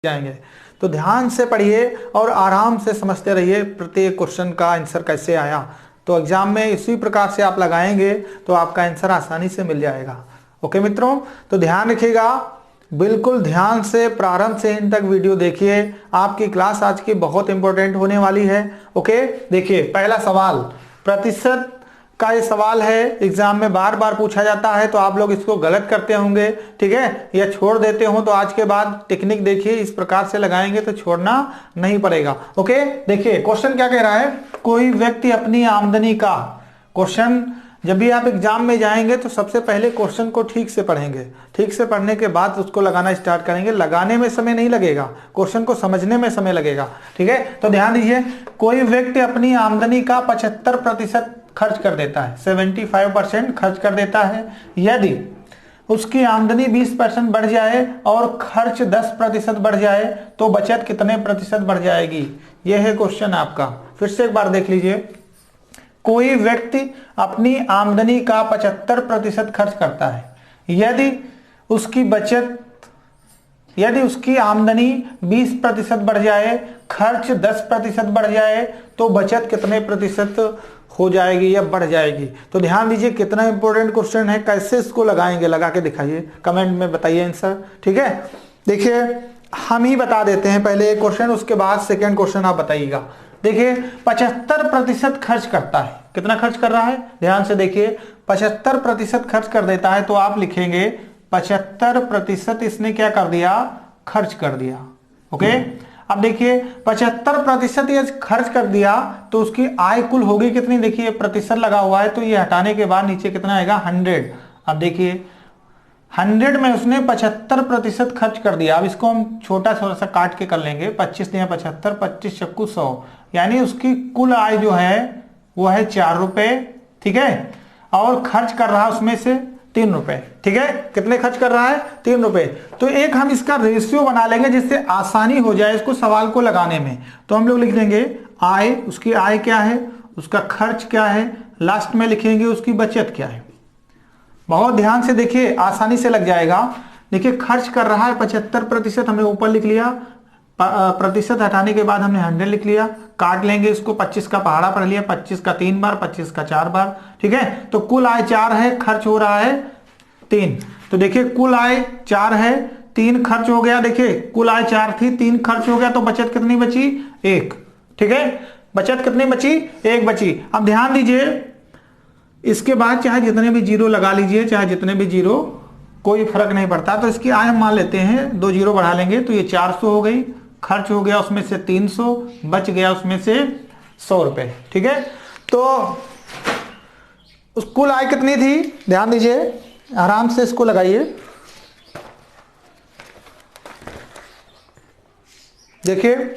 जाएंगे। तो ध्यान से पढ़िए और आराम से समझते रहिए प्रत्येक क्वेश्चन का आंसर कैसे आया। तो एग्जाम में इसी प्रकार से आप लगाएंगे तो आपका आंसर आसानी से मिल जाएगा। ओके मित्रों, तो ध्यान रखिएगा, बिल्कुल ध्यान से प्रारंभ से इन तक वीडियो देखिए। आपकी क्लास आज की बहुत इंपॉर्टेंट होने वाली है। ओके, देखिए पहला सवाल प्रतिशत का ये सवाल है, एग्जाम में बार बार पूछा जाता है, तो आप लोग इसको गलत करते होंगे, ठीक है, या छोड़ देते हो। तो आज के बाद टेक्निक देखिए, इस प्रकार से लगाएंगे तो छोड़ना नहीं पड़ेगा। ओके, देखिए क्वेश्चन क्या कह रहा है, कोई व्यक्ति अपनी आमदनी का, क्वेश्चन जब भी आप एग्जाम में जाएंगे तो सबसे पहले क्वेश्चन को ठीक से पढ़ेंगे, ठीक से पढ़ने के बाद उसको लगाना स्टार्ट करेंगे। लगाने में समय नहीं लगेगा, क्वेश्चन को समझने में समय लगेगा, ठीक है। तो ध्यान दीजिए, कोई व्यक्ति अपनी आमदनी का 75% खर्च कर देता है, 75% खर्च कर देता है। यदि उसकी आमदनी 20% बढ़ जाए और खर्च 10% बढ़ जाए तो बचत कितने प्रतिशत बढ़ जाएगी? यह है क्वेश्चन आपका। फिर से एक बार देख लीजिए, कोई व्यक्ति अपनी आमदनी का 75% खर्च करता है। यदि उसकी आमदनी 20% बढ़ जाए, खर्च 10% बढ़ जाए तो बचत कितने प्रतिशत हो जाएगी या बढ़ जाएगी? तो ध्यान दीजिए, कितना इंपॉर्टेंट क्वेश्चन है, कैसे इसको लगाएंगे, लगा के दिखाइए, कमेंट में बताइए आंसर, ठीक है। देखिए हम ही बता देते हैं पहले एक क्वेश्चन, उसके बाद सेकेंड क्वेश्चन आप बताइएगा। देखिए 75% खर्च करता है, कितना खर्च कर रहा है? ध्यान से देखिए, 75% खर्च कर देता है तो आप लिखेंगे 75% इसने क्या कर दिया? खर्च कर दिया। ओके, अब देखिए 75% ये खर्च कर दिया तो उसकी आय कुल होगी कितनी? देखिए प्रतिशत लगा हुआ है तो ये हटाने के बाद नीचे कितना आएगा? 100। अब देखिए 100 में उसने 75% खर्च कर दिया। अब इसको हम छोटा थोड़ा सा काट के कर लेंगे, 25 या 75, 25 चक्कू 100, यानी उसकी कुल आय जो है वो है 4 रुपए, ठीक है, और खर्च कर रहा है उसमें से 3 रुपए, ठीक है। कितने खर्च कर रहा है? 3 रुपए। तो एक हम इसका रेशियो बना लेंगे जिससे आसानी हो जाए इसको सवाल को लगाने में। तो हम लोग लिख देंगे आय, उसकी आय क्या है, उसका खर्च क्या है, लास्ट में लिखेंगे उसकी बचत क्या है। बहुत ध्यान से देखिए, आसानी से लग जाएगा। देखिए खर्च कर रहा है 75%, हमने ऊपर लिख लिया, प्रतिशत हटाने के बाद हमने 100 लिख लिया, काट लेंगे इसको, 25 का पहाड़ा पढ़ लिया, 25 का 3 बार, 25 का 4 बार, ठीक है। तो कुल आय 4 है, खर्च हो रहा है 3। तो देखिए कुल आय 4 है, 3 खर्च हो गया। देखिए कुल आय 4 थी, 3 खर्च हो गया तो बचत कितनी बची? 1, ठीक है। बचत कितनी बची? 1 बची। अब ध्यान दीजिए, इसके बाद चाहे जितने भी जीरो लगा लीजिए, चाहे जितने भी जीरो, कोई फर्क नहीं पड़ता। तो इसकी आय हम मान लेते हैं, 2 जीरो बढ़ा लेंगे तो ये 400 हो गई, खर्च हो गया उसमें से 300, बच गया उसमें से 100 रुपए, ठीक है। तो उस कुल आय कितनी थी? ध्यान दीजिए, आराम से इसको लगाइए। देखिए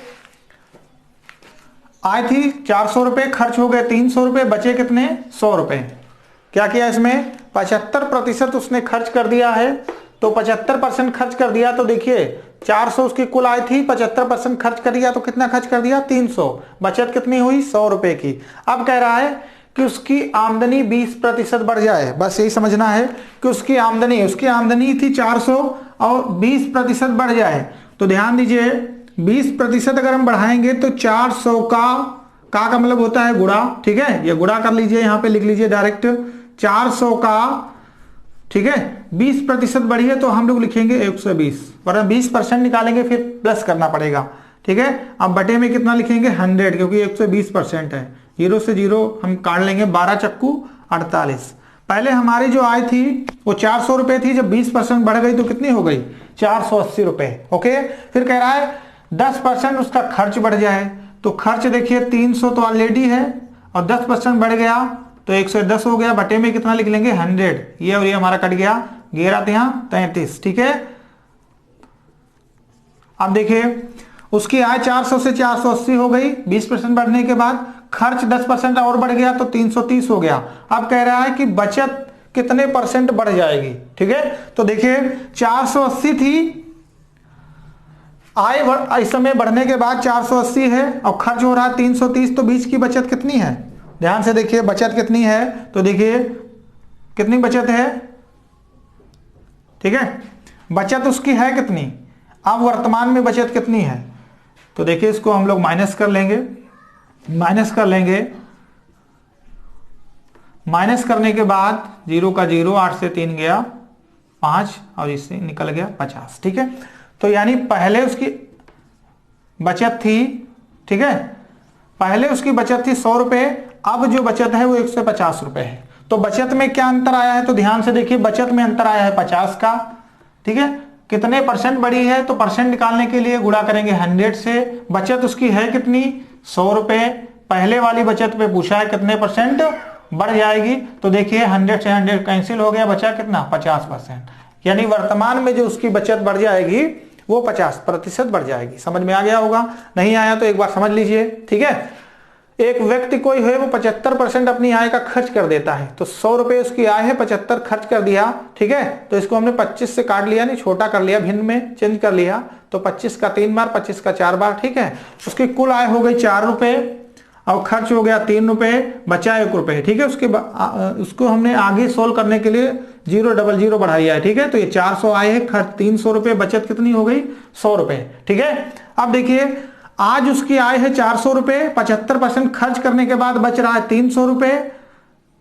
आय थी 400 रुपए, खर्च हो गए 300 रुपए, बचे कितने? 100 रुपए। क्या किया इसमें? 75% उसने खर्च कर दिया है, तो 75% खर्च कर दिया। तो देखिए 400 उसकी कुल आय थी, 75% खर्च कर दिया तो कितना खर्च कर दिया? 300। बचत कितनी हुई? 100 रुपए की। अब कह रहा है कि उसकी आमदनी 20% बढ़ जाए, बस यही समझना है कि उसकी आमदनी थी 400 और 20% बढ़ जाए। तो ध्यान दीजिए, 20% अगर हम बढ़ाएंगे तो 400 का मतलब होता है गुणा, ठीक है, ये गुणा कर लीजिए, यहां पे लिख लीजिए डायरेक्ट 400 का, ठीक है, 20% बढ़ी है तो हम लोग लिखेंगे 120, वरना 20% निकालेंगे फिर प्लस करना पड़ेगा, ठीक है। अब बटे में कितना लिखेंगे? 100, क्योंकि 120% है, 0 से 0 हम काट लेंगे, 12 चक्कू 48। पहले हमारी जो आय थी वो 400 रुपए थी, जब 20% बढ़ गई तो कितनी हो गई? 480 रुपए। ओके, फिर कह रहा है 10% उसका खर्च बढ़ जाए, तो खर्च देखिए 300 तो ऑलरेडी है और 10% बढ़ गया तो 110 हो गया, बटे में कितना लिख लेंगे? 100। ये और ये हमारा कट गया, 11 यहाँ 33, ठीक है। अब देखिए उसकी आय 400 से 480 हो गई, 20% बढ़ने के बाद खर्च 10% और बढ़ गया तो 330 हो गया। अब कह रहा है कि बचत कितने परसेंट बढ़ जाएगी, ठीक है। तो देखिए 480 थी आय, इस समय बढ़ने के बाद 480 है और खर्च हो रहा है 330, तो बीच की बचत कितनी है? ध्यान से देखिए बचत कितनी है, तो देखिए कितनी बचत है, ठीक है। बचत उसकी है कितनी? अब वर्तमान में बचत कितनी है, तो देखिए इसको हम लोग माइनस कर लेंगे। माइनस करने के बाद 0 का 0, 8 से 3 गया 5 और इससे निकल गया 50। ठीक है, तो यानी पहले उसकी बचत थी, ठीक है, पहले उसकी बचत थी 100 रुपए, अब जो बचत है वो 150 रुपए है। तो बचत में क्या अंतर आया है, तो ध्यान से देखिए, बचत में अंतर आया है 50 का। ठीक है, कितने परसेंट बढ़ी है, तो परसेंट निकालने के लिए गुणा करेंगे 100 से। बचत उसकी है कितनी, 100 रुपए। पहले वाली बचत पे पूछा है कितने परसेंट बढ़ जाएगी, तो देखिए 100 से 100 कैंसिल हो गया, बचा कितना, 50%। यानी वर्तमान में जो उसकी बचत बढ़ जाएगी वो 50% बढ़ जाएगी। समझ में आ गया होगा, नहीं आया तो एक बार समझ लीजिए। ठीक है, एक व्यक्ति कोई है वो 75% अपनी आय का खर्च कर देता है, तो 100 रुपए उसकी आय है, 75 खर्च कर दिया। ठीक है, तो इसको हमने 25 से काट लिया, नहीं छोटा कर लिया, भिन्न में चेंज कर लिया, तो 25 का 3 बार, 25 का 4 बार। ठीक है, उसकी कुल आय हो गई 4 रुपए और खर्च हो गया 3 रुपए, बचा 1 रुपए। ठीक है, उसको हमने आगे सोल्व करने के लिए 000 बढ़ाया है। ठीक है, तो ये 400 आए है, खर्च 300 रुपए, बचत कितनी हो गई, 100 रुपए। ठीक है, अब देखिए आज उसकी आय है 400 रुपए, 75% खर्च करने के बाद बच रहा है 300 रुपए,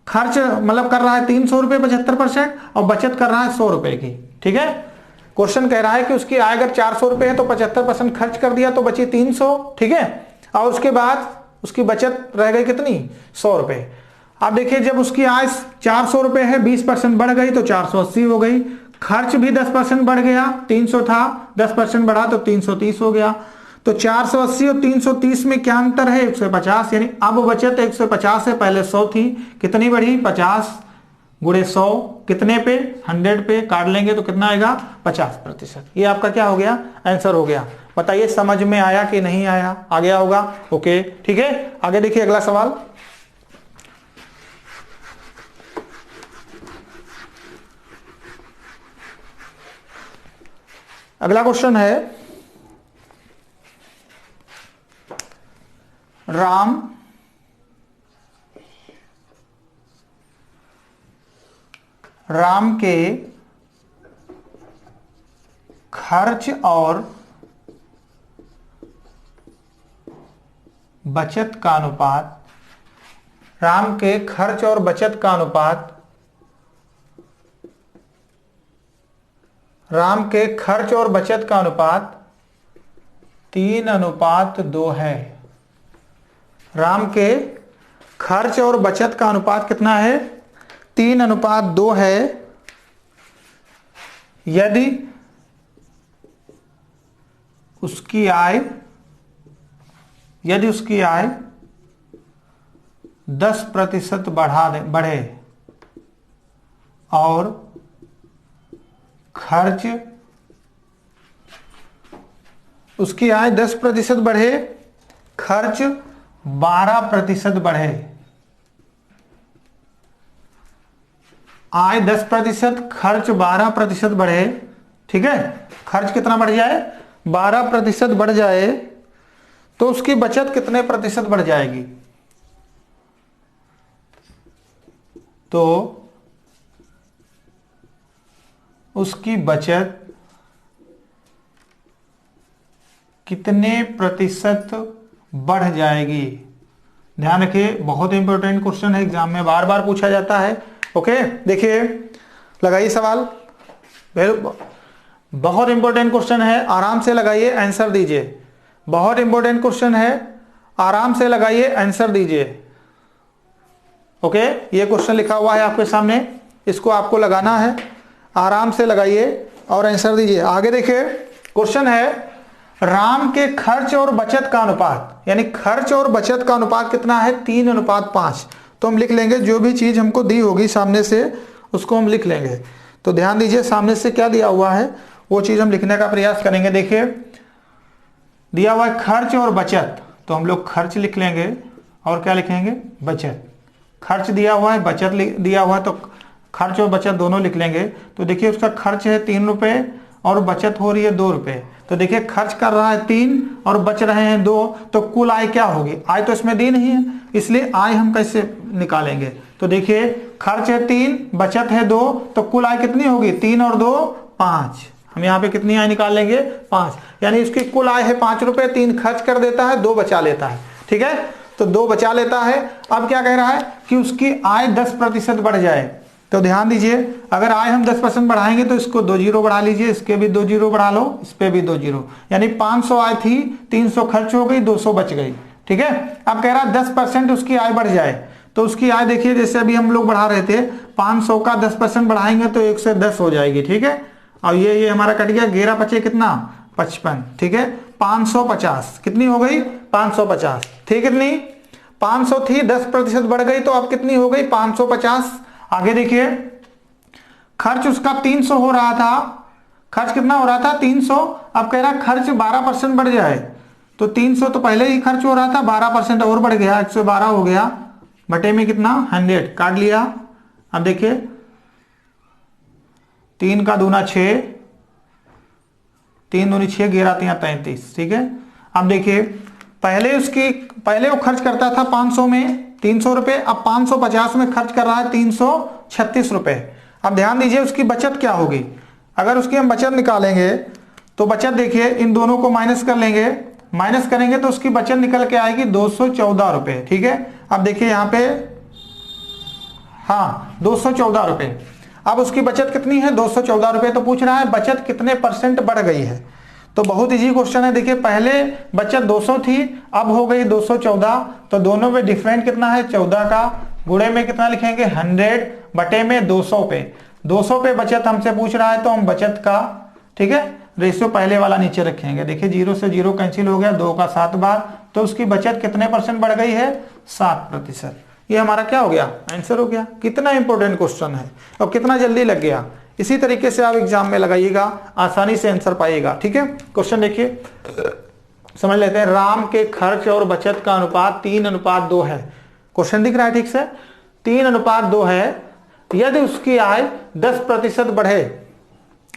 खर्च मतलब कर रहा है 300 रुपए 75% और बचत कर रहा है 100 रुपए की। ठीक है, क्वेश्चन कह रहा है कि उसकी आय अगर 400 रुपए है तो 75% खर्च कर दिया तो बची 300। ठीक है, और उसके बाद उसकी बचत रह गई कितनी, 100 रुपए। अब देखिए जब उसकी आय 400 रुपए है, 20% बढ़ गई तो 480 हो गई, खर्च भी 10% बढ़ गया, 300 था, 10% बढ़ा तो 330 हो गया। तो 480 और 330 में क्या अंतर है, 150। यानी अब बचत 150 है, पहले 100 थी, कितनी बढ़ी, 50 गुणे 100 कितने पे, 100 पे, काट लेंगे तो कितना आएगा, 50%। ये आपका क्या हो गया, आंसर हो गया। बताइए समझ में आया कि नहीं आया, आ गया होगा। ओके, ठीक है, आगे देखिए अगला सवाल। अगला क्वेश्चन है, राम के खर्च और बचत का अनुपात, राम के खर्च और बचत का अनुपात, राम के खर्च और बचत का अनुपात 3:2 है। राम के खर्च और बचत का अनुपात कितना है, 3:2 है। यदि उसकी आय 10% बढ़े और खर्च, उसकी आय 10% बढ़े, खर्च 12% बढ़े। आय 10%, खर्च 12% बढ़े। ठीक है, खर्च कितना बढ़ जाए, 12% बढ़ जाए, तो उसकी बचत कितने प्रतिशत बढ़ जाएगी, तो उसकी बचत कितने प्रतिशत बढ़ जाएगी। ध्यान रखिए, बहुत इंपॉर्टेंट क्वेश्चन है, एग्जाम में बार बार पूछा जाता है। ओके, देखिए लगाइए सवाल, बहुत इंपॉर्टेंट क्वेश्चन है, आराम से लगाइए, आंसर दीजिए। बहुत इंपॉर्टेंट क्वेश्चन है, आराम से लगाइए, आंसर दीजिए। ओके, ये क्वेश्चन लिखा हुआ है आपके सामने, इसको आपको लगाना है, आराम से लगाइए और आंसर दीजिए। आगे देखिए क्वेश्चन है, राम के खर्च और बचत का अनुपात, यानी खर्च और बचत का अनुपात कितना है, 3:5। तो हम लिख लेंगे, जो भी चीज हमको दी होगी सामने से उसको हम लिख लेंगे। तो ध्यान दीजिए, सामने से क्या दिया हुआ है वो चीज हम लिखने का प्रयास करेंगे। देखिए दिया हुआ है खर्च और बचत, तो हम लोग खर्च लिख लेंगे और क्या लिखेंगे, बचत। खर्च दिया हुआ है, बचत दिया हुआ है, तो खर्च और बचत दोनों लिख लेंगे। तो देखिए उसका खर्च है 3 रुपए और बचत हो रही है 2 रुपए। तो देखिए खर्च कर रहा है 3 और बच रहे हैं 2, तो कुल आय क्या होगी, आय तो इसमें दी नहीं है, इसलिए आय हम कैसे निकालेंगे। तो देखिए खर्च है 3, बचत है 2, तो कुल आय कितनी होगी, 3 और 2 5। हम यहाँ पे कितनी आय निकाल लेंगे 5, यानी इसकी कुल आय है 5 रुपए, 3 खर्च कर देता है, 2 बचा लेता है। ठीक है, तो 2 बचा लेता है। अब क्या कह रहा है कि उसकी आय 10% बढ़ जाए। तो ध्यान दीजिए, अगर आय हम 10% बढ़ाएंगे तो इसको 2 जीरो बढ़ा लीजिए, इसके भी 2 जीरो बढ़ा लो, इस पे भी 2 जीरो, यानी 500 आय थी, 300 खर्च हो गई, 200 बच गई। ठीक है, अब कह रहा है 10% उसकी आय बढ़ जाए। तो उसकी आय देखिए, जैसे अभी हम लोग बढ़ा रहे थे, 500 का 10% बढ़ाएंगे तो 1 से 10 हो जाएगी। ठीक है, और ये हमारा कट गया, 11 बचे कितना 55। ठीक है, 550 कितनी हो गई 550 थी, कितनी 500 थी, 10% बढ़ गई तो अब कितनी हो गई 550। आगे देखिए, खर्च उसका 300 हो रहा था, खर्च कितना हो रहा था 300, अब कह रहा खर्च 12% बढ़ जाए। तो 300 तो पहले ही खर्च हो रहा था, 12% और बढ़ गया, 112 हो गया, बटे में कितना 100 काट लिया। अब देखिए 3 का दूना 6, 3 दूनी 6, 11 3 33। ठीक है, अब देखिए पहले वो खर्च करता था 500 में 300 रुपए, अब 550 में खर्च कर रहा है 336 रुपए। अब ध्यान दीजिए उसकी बचत क्या होगी, अगर उसकी हम बचत निकालेंगे तो बचत देखिए इन दोनों को माइनस कर लेंगे, माइनस करेंगे तो उसकी बचत निकल के आएगी 214 रुपए। ठीक है, अब देखिए यहाँ पे, हाँ 214 रुपए। अब उसकी बचत कितनी है 214 रुपए, तो पूछ रहा है बचत कितने % बढ़ गई है। तो बहुत इजी क्वेश्चन है, देखिए पहले बचत 200 थी, अब हो गई 214, तो दोनों में डिफरेंट कितना है 14 का, गुणे में कितना लिखेंगे 100 बटे में 200 पे, 200 पे बचत हमसे पूछ रहा है तो हम बचत का, ठीक है, रेशियो पहले वाला नीचे रखेंगे। देखिए 0 से 0 कैंसिल हो गया, 2 का 7 बार, तो उसकी बचत कितने % बढ़ गई है 7%। ये हमारा क्या हो गया आंसर हो गया। कितना इंपॉर्टेंट क्वेश्चन है और कितना जल्दी लग गया। इसी तरीके से आप एग्जाम में लगाइएगा, आसानी से आंसर पाइएगा। ठीक है, क्वेश्चन देखिए, समझ लेते हैं। राम के खर्च और बचत का अनुपात 3:2 है। क्वेश्चन दिख रहा है ठीक से, 3:2 है। यदि उसकी आय 10% बढ़े,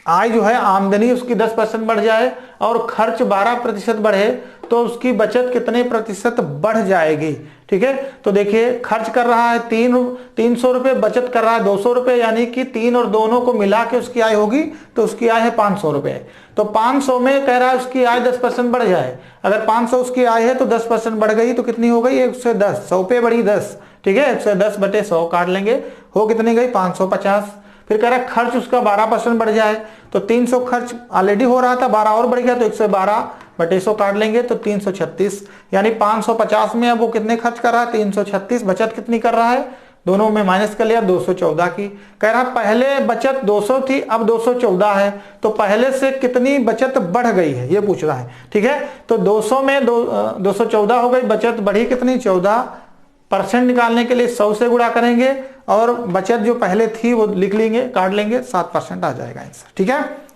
आय जो है आमदनी उसकी 10% बढ़ जाए और खर्च 12% बढ़े, तो उसकी बचत कितने % बढ़ जाएगी। ठीक है, तो देखिए खर्च कर रहा है 300 रुपए, बचत कर रहा है 200 रुपए, यानी कि 3 और दोनों को मिला के उसकी आय होगी, तो उसकी आय है 500 रुपए। तो 500 में कह रहा है उसकी आय 10% बढ़ जाए। अगर 500 उसकी आय है तो 10% बढ़ गई, तो कितनी हो गई 110, 100 पे बढ़ी 10। ठीक है, 110 बटे 100 काट लेंगे, हो कितनी गई 550। फिर कह रहा है खर्च उसका 12% बढ़ जाए, तो 300 खर्च ऑलरेडी हो रहा था, 12 और बढ़ गया, तो 112 बटे 100 काट लेंगे, तो 336, यानी 550 में अब वो कितने खर्च कर रहा है 336, बचत कितनी कर रहा है, दोनों में माइनस कर लिया 214 की। कह रहा पहले बचत 200 थी, अब 214 है, तो पहले से कितनी बचत बढ़ गई है ये पूछ रहा है। ठीक है, तो 200 में 214 हो गई, बचत बढ़ी कितनी 14%। निकालने के लिए 100 से गुणा करेंगे और बचत जो पहले थी वो लिख लेंगे, काट लेंगे, 7% आ जाएगा आंसर। ठीक है,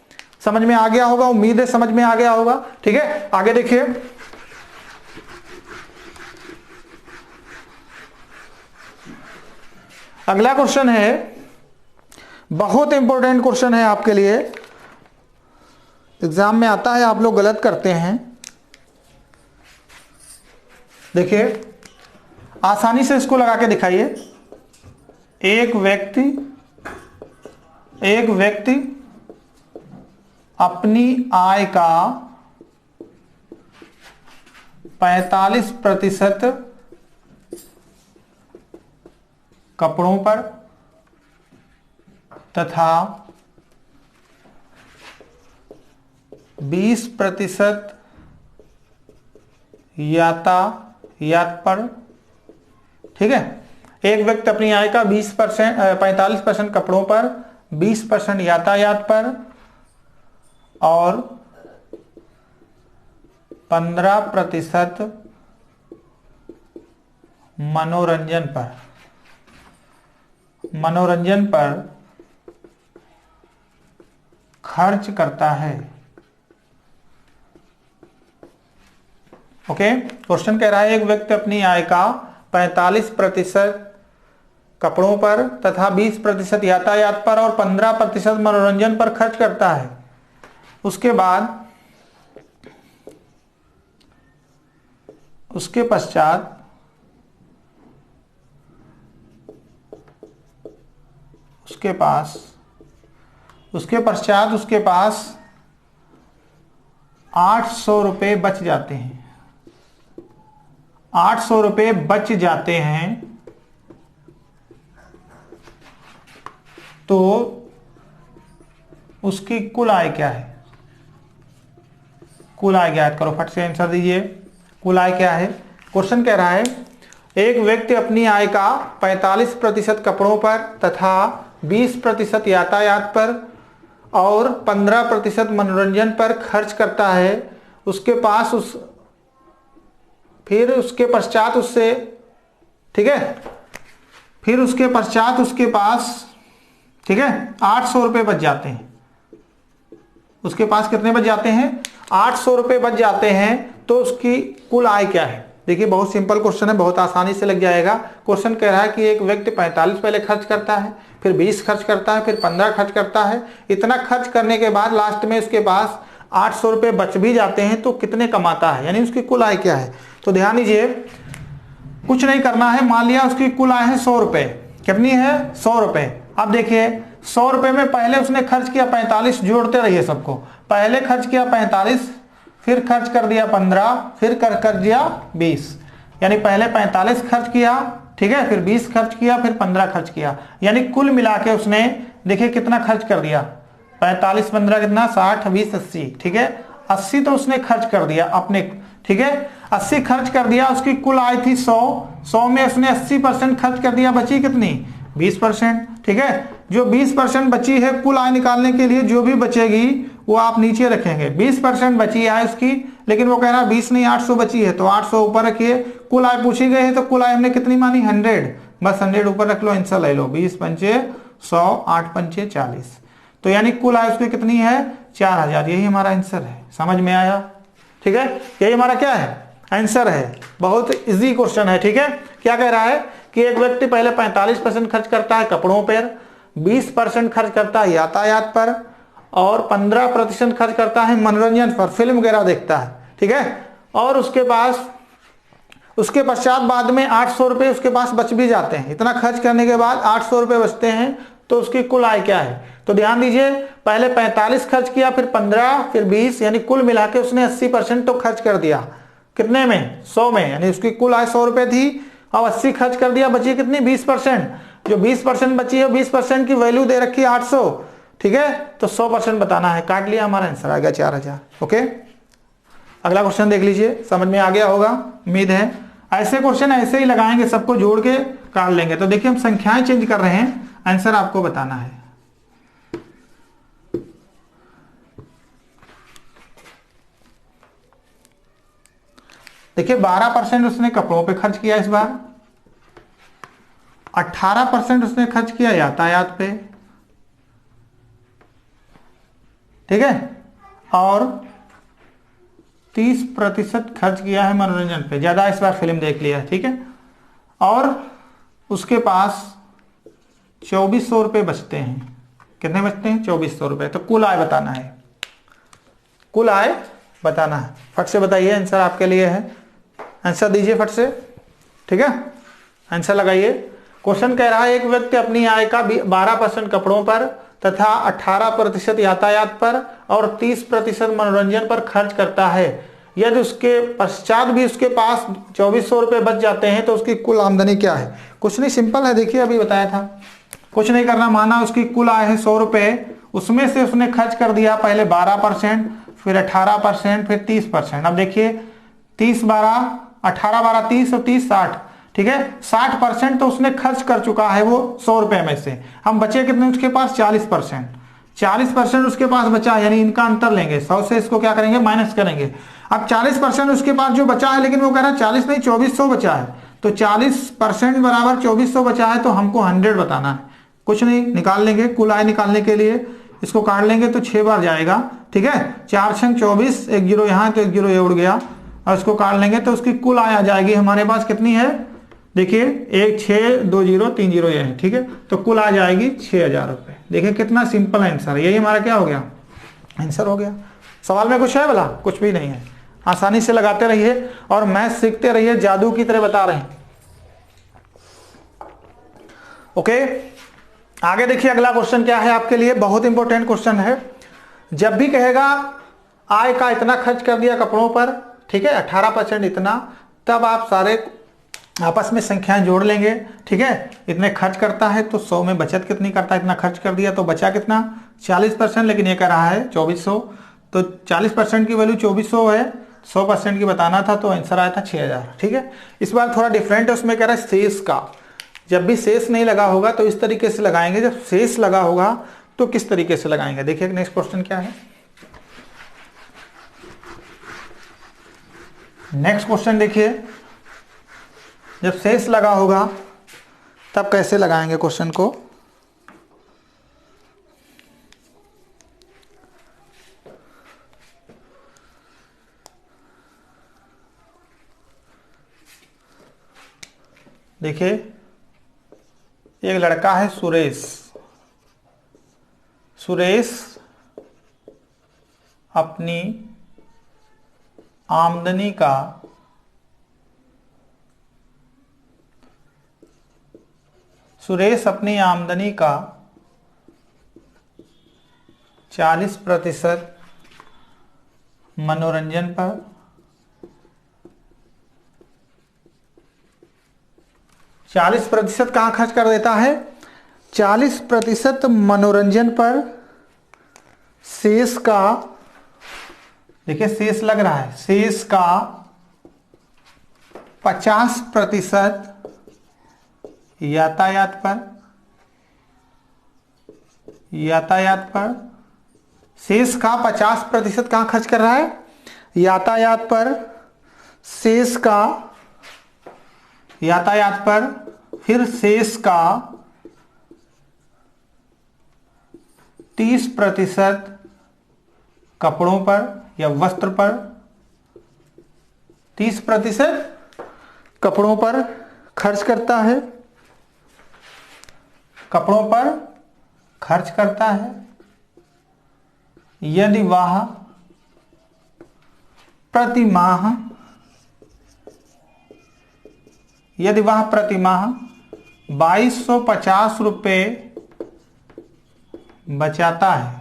समझ में आ गया होगा, उम्मीद है समझ में आ गया होगा। ठीक है, आगे देखिए, अगला क्वेश्चन है, बहुत इंपॉर्टेंट क्वेश्चन है आपके लिए, एग्जाम में आता है, आप लोग गलत करते हैं। देखिए आसानी से इसको लगा के दिखाइए। एक व्यक्ति अपनी आय का 45% कपड़ों पर तथा 20% यातायात पर। ठीक है, एक व्यक्ति अपनी आय का 45% कपड़ों पर, 20% यातायात पर और 15% मनोरंजन पर खर्च करता है। ओके, क्वेश्चन कह रहा है एक व्यक्ति अपनी आय का 45% कपड़ों पर तथा 20% यातायात पर और 15% मनोरंजन पर खर्च करता है। उसके पश्चात उसके पास 800 रुपये बच जाते हैं, 800 रुपये बच जाते हैं, तो उसकी कुल आय क्या है? कुल आय ज्ञात करो, फट से आंसर दीजिए। कुल आय क्या है? क्वेश्चन कह रहा है एक व्यक्ति अपनी आय का 45% कपड़ों पर तथा 20% यातायात पर और 15% मनोरंजन पर खर्च करता है। फिर उसके पश्चात उससे, ठीक है, फिर उसके पश्चात उसके पास, ठीक है, 800 रुपये बच जाते हैं। उसके पास कितने बच जाते हैं? 800 रुपये बच जाते हैं, तो उसकी कुल आय क्या है? देखिए बहुत सिंपल क्वेश्चन है, बहुत आसानी से लग जाएगा। क्वेश्चन कह रहा है कि एक व्यक्ति 45 पहले खर्च करता है, फिर 20 खर्च करता है, फिर 15 खर्च करता है। इतना खर्च करने के बाद लास्ट में उसके पास 800 रुपये बच भी जाते हैं, तो कितने कमाता है, यानी उसकी कुल आय क्या है? तो ध्यान दीजिए, कुछ नहीं करना है। मान लिया उसकी कुल आय है 100 रुपये। कितनी है? 100 रुपये। अब देखिए 100 रुपये में पहले उसने खर्च किया 45, जोड़ते रहिए सबको। पहले खर्च किया 45, फिर खर्च कर दिया 15, फिर कर दिया 20, यानी पहले 45 खर्च किया, ठीक है, फिर 20 खर्च किया, फिर 15 खर्च किया, यानी कुल मिला के उसने देखिए कितना खर्च कर दिया। 45 15 कितना? 60 20 80, ठीक है, 80 तो उसने खर्च कर दिया अपने, ठीक है, 80 खर्च कर दिया। उसकी कुल आय थी 100 में उसने 80% खर्च कर दिया, बची कितनी? 20%, ठीक है। जो 20% बची है कुल आय निकालने के लिए, जो भी बचेगी वो आप नीचे रखेंगे। 20% बची है उसकी, लेकिन वो कह रहा है 20 नहीं 800 बची है, तो 800 ऊपर रखिए। कुल आय पूछी गई है, तो कुल आय हमने कितनी मानी? 100, बस 100 ऊपर रख लो, आंसर ले लो। 20 पंचे 100, 8 पंचे 40, तो यानी कुल आय उसकी कितनी है? 4000। यही हमारा आंसर है। समझ में आया? ठीक है, यही हमारा क्या है? आंसर है। बहुत इजी क्वेश्चन है, ठीक है। क्या कह रहा है कि एक व्यक्ति पहले 45% खर्च करता है कपड़ों पर, 20% खर्च करता है यातायात पर और 15% खर्च करता है मनोरंजन पर, फिल्म वगैरह देखता है, ठीक है। और उसके पश्चात बाद में 800 रुपये उसके पास बच भी जाते हैं। इतना खर्च करने के बाद 800 रुपये बचते हैं, तो उसकी कुल आय क्या है? तो ध्यान दीजिए, पहले 45 खर्च किया, फिर 15, फिर 20, यानी कुल मिला के उसने 80% तो खर्च कर दिया। कितने में? 100 में, यानी उसकी कुल आय 100 रुपये थी, अब 80 खर्च कर दिया, बची कितनी? 20%। जो 20% बची है, 20% की वैल्यू दे रखी है 800, ठीक है, तो 100% बताना है। काट लिया, हमारा आंसर आ गया 4000। ओके, अगला क्वेश्चन देख लीजिए, समझ में आ गया होगा, उम्मीद है। ऐसे क्वेश्चन ऐसे ही लगाएंगे, सबको जोड़ के काट लेंगे। तो देखिए हम संख्याएं चेंज कर रहे हैं, आंसर आपको बताना है। देखिए 12% उसने कपड़ों पे खर्च किया इस बार, 18% उसने खर्च किया यातायात पे, ठीक है, और 30% खर्च किया है मनोरंजन पे, ज्यादा इस बार फिल्म देख लिया है, ठीक है। और उसके पास 2400 रुपये बचते हैं। कितने बचते हैं? 2400 रुपये। तो कुल आय बताना है, कुल आय बताना है। फट से बताइए, आंसर आपके लिए है, आंसर दीजिए फट से, ठीक है, आंसर लगाइए। क्वेश्चन कह रहा है एक व्यक्ति अपनी आय का 12% कपड़ों पर तथा 18% यातायात पर और 30% मनोरंजन पर खर्च करता है। यदि उसके पश्चात भी उसके पास 2400 रुपये बच जाते हैं, तो उसकी कुल आमदनी क्या है? कुछ नहीं, सिंपल है, देखिए अभी बताया था, कुछ नहीं करना। माना उसकी कुल आय है 100 रुपये, उसमें से उसने खर्च कर दिया पहले 12%, फिर 18%, फिर 30%। अब देखिए 30 12, 18 12 30 और 30 60, ठीक है, 60% तो उसने खर्च कर चुका है वो 100 रुपये में से। हम बचे कितने उसके पास? 40%। 40% उसके पास बचा, यानी इनका अंतर लेंगे, 100 से इसको क्या करेंगे? माइनस करेंगे। अब 40% उसके पास जो बचा है, लेकिन वो कह रहा है 40 नहीं 2400 बचा है, तो 40% बराबर 2400 बचा है, तो हमको 100 बताना है। कुछ नहीं, निकाल लेंगे। कुल आय निकालने के लिए इसको काट लेंगे तो 6 बार जाएगा, ठीक है, 4 6 24, एक जीरो यहाँ तो एक जीरो ये उड़ गया, और इसको काट लेंगे तो उसकी कुल आय आ जाएगी हमारे पास कितनी है? देखिए 1 6 2 0 3 0 ये है, ठीक है, तो कुल आ जाएगी 6000 रुपये। देखिए कितना सिंपल आंसर है, यही हमारा क्या हो गया? आंसर हो गया। सवाल में कुछ है भला? कुछ भी नहीं है। आसानी से लगाते रहिए और मैथ सीखते रहिए, जादू की तरह बता रहे हैं। ओके, आगे देखिए अगला क्वेश्चन क्या है आपके लिए, बहुत इंपॉर्टेंट क्वेश्चन है। जब भी कहेगा आय का इतना खर्च कर दिया कपड़ों पर, ठीक है, 18% इतना, तब आप सारे आपस में संख्याएं जोड़ लेंगे, ठीक है। इतने खर्च करता है तो 100 में बचत कितनी करता है, इतना खर्च कर दिया तो बचा कितना 40%, लेकिन ये कह रहा है 2400, तो 40% की वैल्यू 2400 है, 100% की बताना था, तो आंसर आया था 6000, ठीक है। इस बार थोड़ा डिफरेंट है, उसमें कह रहा है शेष का, जब भी शेष नहीं लगा होगा तो इस तरीके से लगाएंगे, जब शेष लगा होगा तो किस तरीके से लगाएंगे। देखिए नेक्स्ट क्वेश्चन क्या है। नेक्स्ट क्वेश्चन देखिए, जब शेष लगा होगा तब कैसे लगाएंगे क्वेश्चन को। देखिए एक लड़का है सुरेश, सुरेश अपनी आमदनी का 40% मनोरंजन पर, 40% कहाँ खर्च कर देता है, 40% मनोरंजन पर, शेष का, देखिए शेष लग रहा है, शेष का 50% यातायात पर, शेष का 50% कहाँ खर्च कर रहा है, यातायात पर, शेष का यातायात पर, फिर शेष का 30% कपड़ों पर या वस्त्र पर, 30% कपड़ों पर खर्च करता है, कपड़ों पर खर्च करता है, यदि वह प्रति माह 2250 रुपये बचाता है,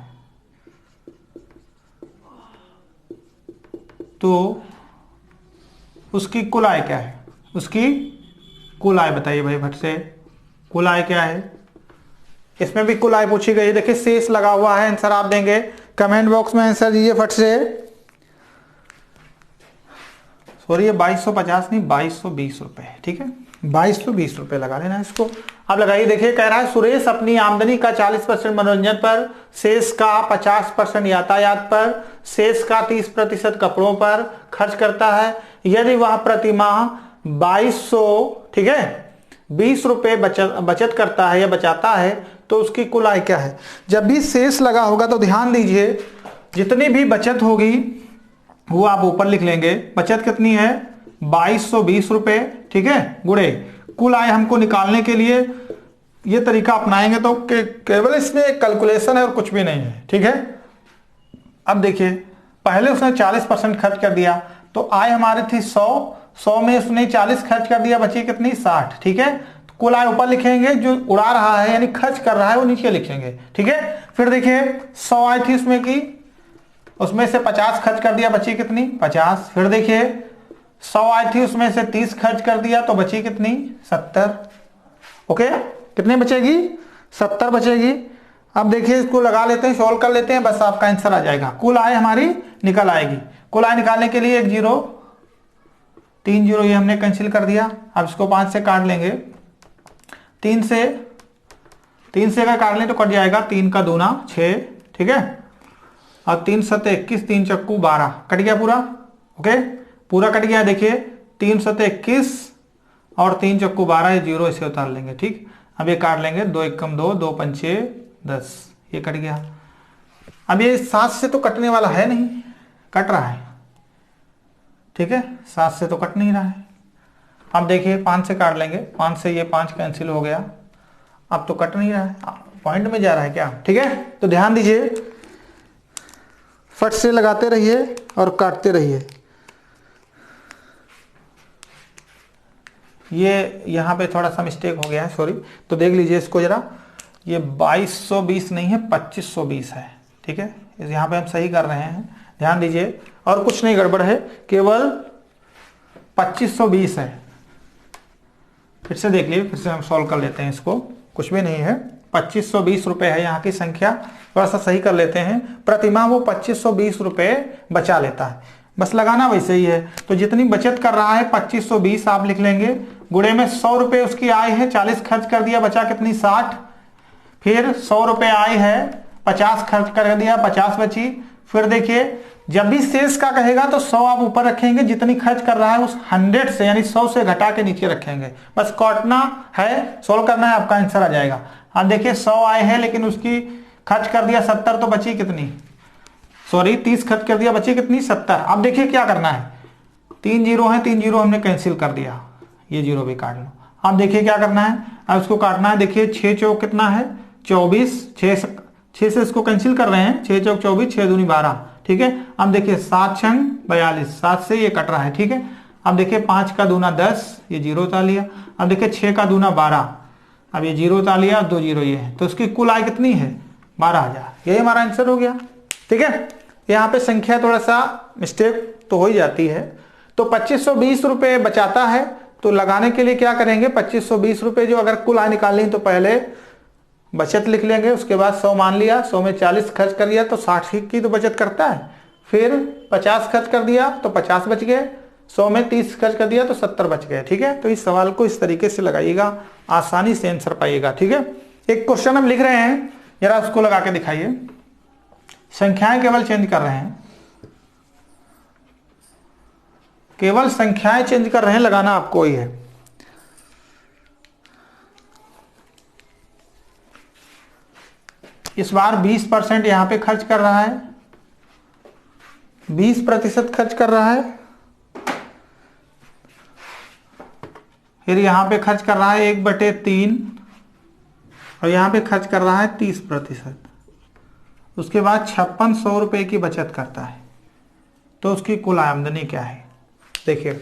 तो उसकी कुल आय क्या है, उसकी कुल आय बताइए भाई भट्ट से, कुल आय क्या है। इसमें भी कुल आय पूछी गई है। देखिए शेष लगा हुआ है, आंसर आप देंगे, कमेंट बॉक्स में आंसर दीजिए फट से। सॉरी ये 2250 नहीं 2220 रुपए, ठीक है, 2220 रुपए लगा लेना इसको। अब लगाइए, देखिए कह रहा है सुरेश अपनी आमदनी का 40% मनोरंजन पर, शेष का 50% यातायात पर, शेष का 30% कपड़ों पर खर्च करता है, यदि वह प्रति माह 2200, ठीक है, 20 रुपए बचत करता है या बचाता है, तो उसकी कुल आय क्या है। जब भी शेष लगा होगा तो ध्यान दीजिए, जितनी भी बचत होगी वो आप ऊपर लिख लेंगे। बचत कितनी है 2220 रुपए, ठीक है, गुणे कुल आय हमको निकालने के लिए ये तरीका अपनाएंगे तो केवल इसमें एक कैलकुलेशन है और कुछ भी नहीं है, ठीक है। अब देखिए पहले उसने 40% खर्च कर दिया, तो आय हमारी थी 100 में उसने 40 खर्च कर दिया, बची कितनी 60, ठीक है। तो कुल आय ऊपर लिखेंगे, जो उड़ा रहा है यानी खर्च कर रहा है वो नीचे लिखेंगे, ठीक है। फिर देखिए 100 आय थी उसमें की, उसमें से 50 खर्च कर दिया, बची कितनी 50। फिर देखिए 100 आय थी उसमें से 30 खर्च कर दिया, तो बची कितनी 70। ओके, कितने बचेगी 70 बचेगी। अब देखिए इसको लगा लेते हैं, सॉल्व कर लेते हैं, बस आपका आंसर आ जाएगा, कुल आय हमारी निकल आएगी। कुल आय निकालने के लिए 1 0 3 0 ये हमने कैंसिल कर दिया। अब इसको 5 से काट लेंगे, 3 से अगर काट लें तो कट जाएगा, 3 का दूना 6, ठीक है, और 3 सते 21, 3 चक्कू 12, कट गया पूरा। ओके, पूरा कट गया। देखिए 3 सते 21 और 3 चक्कू 12, ये 0 इसे उतार लेंगे, ठीक। अब ये काट लेंगे, 2 एकम 2, 2 पंचे 10, ये कट गया। अब ये 7 से तो कटने वाला है नहीं, कट रहा है, ठीक है, 7 से तो कट नहीं रहा है। अब देखिए 5 से काट लेंगे, 5 से ये 5 कैंसिल हो गया, अब तो कट नहीं रहा है, पॉइंट में जा रहा है क्या, ठीक है। तो ध्यान दीजिए, फट से लगाते रहिए और काटते रहिए। ये यहाँ पे थोड़ा सा मिस्टेक हो गया है, सॉरी। तो देख लीजिए इसको जरा, ये 2220 नहीं है 2520 है, ठीक है। यहाँ पे हम सही कर रहे हैं, ध्यान दीजिए, और कुछ नहीं गड़बड़ है, केवल 2520 है। फिर से देख लीजिए, फिर से हम सॉल्व कर लेते हैं इसको, कुछ भी नहीं है, 2520 रुपये है यहाँ की संख्या। थोड़ा सा सही कर लेते हैं, प्रतिमाह वो 2520 रुपये बचा लेता है, बस लगाना वैसे ही है। तो जितनी बचत कर रहा है 2520 आप लिख लेंगे, गुणे में 100 रुपये उसकी आय है, 40 खर्च कर दिया, बचा कितनी 60, फिर 100 रुपये आय है, 50 खर्च कर दिया, 50 बची। फिर देखिए जब भी शेष का कहेगा तो 100 आप ऊपर रखेंगे, जितनी खर्च कर रहा है उस 100 से यानी 100 से घटा के नीचे रखेंगे, बस काटना है, सोल्व करना है, आपका आंसर आ जाएगा। अब देखिए 100 आए हैं लेकिन उसकी खर्च कर दिया 70, तो बची कितनी, सॉरी 30 खर्च कर दिया, बची कितनी 70। अब देखिए क्या करना है, 3 जीरो है, 3 जीरो हमने कैंसिल कर दिया, ये जीरो भी काट लो। अब देखिए क्या करना है, अब इसको काटना है। देखिए 6 चौक कितना है 24, 6 से इसको कैंसिल कर रहे हैं, 6 चौक 24, 6 दूनी 12, ठीक है। अब देखिए 7 छंग 42, 7 से ये कट रहा है, ठीक है। अब देखिए 5 का दूना 10, ये जीरो उतार लिया। अब देखिए 6 का दूना 12, अब ये जीरो उतार लिया, 2 जीरो ये है, तो इसकी कुल आय कितनी है 12,000, यही हमारा आंसर हो गया, ठीक है। यहाँ पे संख्या थोड़ा सा मिस्टेक तो हो ही जाती है। तो 2520 रुपये बचाता है, तो लगाने के लिए क्या करेंगे, 2520 रुपये जो अगर कुल आय निकालनी तो पहले बचत लिख लेंगे, उसके बाद 100 मान लिया, 100 में 40 खर्च कर दिया तो 60 की तो बचत करता है, फिर 50 खर्च कर दिया तो 50 बच गए, 100 में 30 खर्च कर दिया तो 70 बच गए, ठीक है। तो इस सवाल को इस तरीके से लगाइएगा, आसानी से आंसर पाइएगा, ठीक है। एक क्वेश्चन हम लिख रहे हैं, जरा उसको लगा के दिखाइए। संख्याएं केवल चेंज कर रहे हैं, केवल संख्याएं चेंज कर रहे हैं, लगाना आपको ही है। इस बार 20% यहां पे खर्च कर रहा है, 20% खर्च कर रहा है, फिर यहां पे खर्च कर रहा है 1/3, और यहां पे खर्च कर रहा है 30%। उसके बाद 5600 रुपये की बचत करता है, तो उसकी कुल आमदनी क्या है। देखिए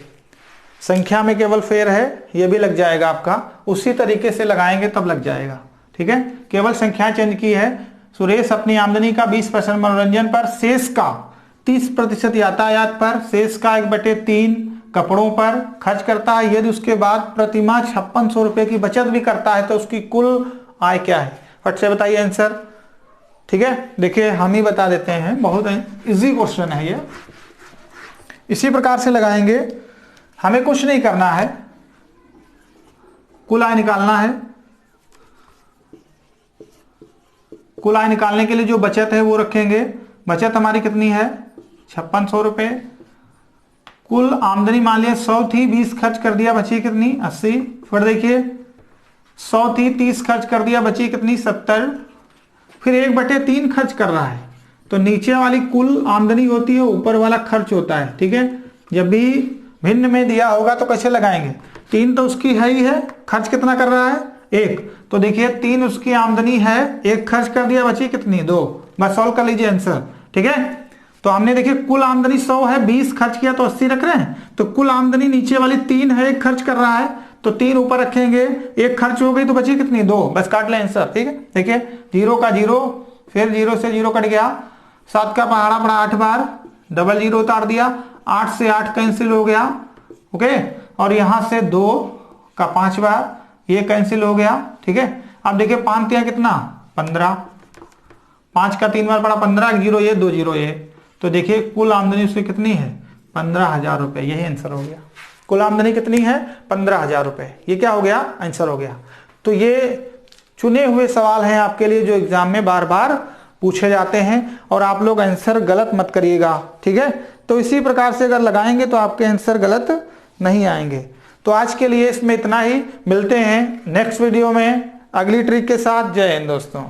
संख्या में केवल फेर है, ये भी लग जाएगा आपका, उसी तरीके से लगाएंगे तब लग जाएगा, ठीक है। केवल संख्या चेंज की है। सुरेश अपनी आमदनी का 20% मनोरंजन पर, शेष का 30% यातायात पर, शेष का 1/3 कपड़ों पर खर्च करता है। यदि उसके बाद प्रतिमाह 5600 रुपये की बचत भी करता है तो उसकी कुल आय क्या है, फट से बताइए आंसर, ठीक है। देखिए हम ही बता देते हैं, बहुत इजी क्वेश्चन है ये, इसी प्रकार से लगाएंगे, हमें कुछ नहीं करना है, कुल आय निकालना है। कुल आय निकालने के लिए जो बचत है वो रखेंगे, बचत हमारी कितनी है 5600 रुपये, कुल आमदनी मान लिया 100 थी, 20 खर्च कर दिया, बची कितनी 80, फिर देखिए 100 थी, 30 खर्च कर दिया, बची कितनी 70, फिर 1/3 खर्च कर रहा है, तो नीचे वाली कुल आमदनी होती है, ऊपर वाला खर्च होता है, ठीक है। जब भी भिन्न में दिया होगा तो कैसे लगाएंगे, 3 तो उसकी है ही है, खर्च कितना कर रहा है 1, तो देखिए 3 उसकी आमदनी है, 1 खर्च कर दिया, बची कितनी 2, बस सॉल्व कर लीजिए आंसर, ठीक है। तो हमने देखिए कुल आमदनी 100 है, 20 खर्च किया तो 80 रख रहे हैं, तो कुल आमदनी नीचे वाली 3 है, 1 खर्च कर रहा है तो 3 ऊपर रखेंगे, 1 खर्च हो गई तो बची कितनी 2, बस काट ले आंसर, ठीक है। देखिए 0 का 0, फिर 0 से 0 कट गया, 7 का पहाड़ा पड़ा 8 बार, डबल 0 उतार दिया, 8 से 8 कैंसिल हो गया, ओके, और यहां से 2 का 5 बार ये कैंसिल हो गया, ठीक है। अब देखिए 5 तिया कितना 15, 5 का 3 बार पड़ा 15, 0 ये 2 0 ये, तो देखिए कुल आमदनी उसकी कितनी है 15,000 रुपये, यही आंसर हो गया। कुल आमदनी कितनी है 15,000 रुपये, ये क्या हो गया आंसर हो गया। तो ये चुने हुए सवाल हैं आपके लिए जो एग्जाम में बार बार पूछे जाते हैं, और आप लोग आंसर गलत मत करिएगा, ठीक है। तो इसी प्रकार से अगर लगाएंगे तो आपके आंसर गलत नहीं आएंगे। तो आज के लिए इसमें इतना ही, मिलते हैं नेक्स्ट वीडियो में अगली ट्रिक के साथ। जय हिंद दोस्तों।